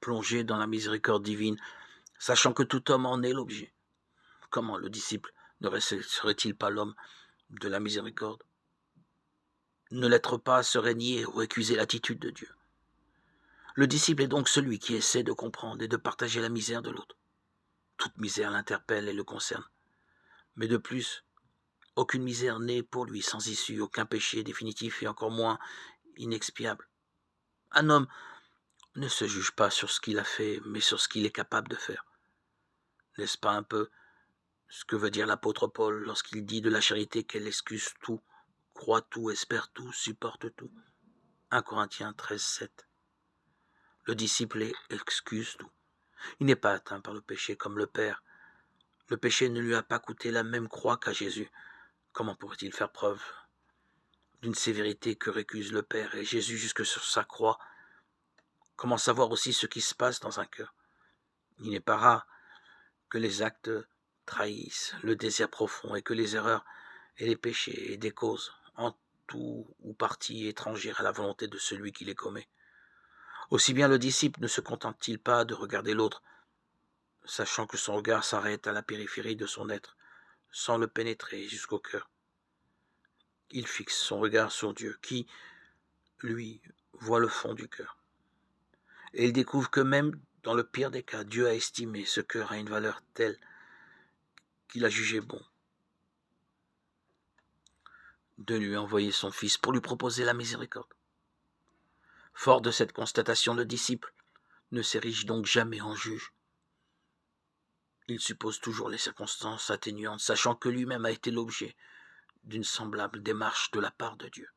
plongé dans la miséricorde divine, sachant que tout homme en est l'objet. Comment le disciple serait-il pas l'homme de la miséricorde? Ne l'être pas serait nier ou accuser l'attitude de Dieu. Le disciple est donc celui qui essaie de comprendre et de partager la misère de l'autre. Toute misère l'interpelle et le concerne. Mais de plus, aucune misère n'est pour lui sans issue, aucun péché définitif et encore moins inexpiable. Un homme ne se juge pas sur ce qu'il a fait, mais sur ce qu'il est capable de faire. N'est-ce pas un peu ce que veut dire l'apôtre Paul lorsqu'il dit de la charité qu'elle excuse tout, croit tout, espère tout, supporte tout? 1 Corinthiens 13:7. Le disciple excuse tout. Il n'est pas atteint par le péché comme le Père. Le péché ne lui a pas coûté la même croix qu'à Jésus. Comment pourrait-il faire preuve d'une sévérité que récuse le Père et Jésus jusque sur sa croix? Comment savoir aussi ce qui se passe dans un cœur? Il n'est pas rare que les actes trahissent le désir profond et que les erreurs et les péchés aient des causes en tout ou partie étrangères à la volonté de celui qui les commet. Aussi bien le disciple ne se contente-t-il pas de regarder l'autre, sachant que son regard s'arrête à la périphérie de son être, sans le pénétrer jusqu'au cœur. Il fixe son regard sur Dieu, qui, lui, voit le fond du cœur. Et il découvre que même dans le pire des cas, Dieu a estimé ce cœur à une valeur telle qu'il a jugé bon de lui envoyer son Fils pour lui proposer la miséricorde. Fort de cette constatation, le disciple ne s'érige donc jamais en juge. Il suppose toujours les circonstances atténuantes, sachant que lui-même a été l'objet d'une semblable démarche de la part de Dieu.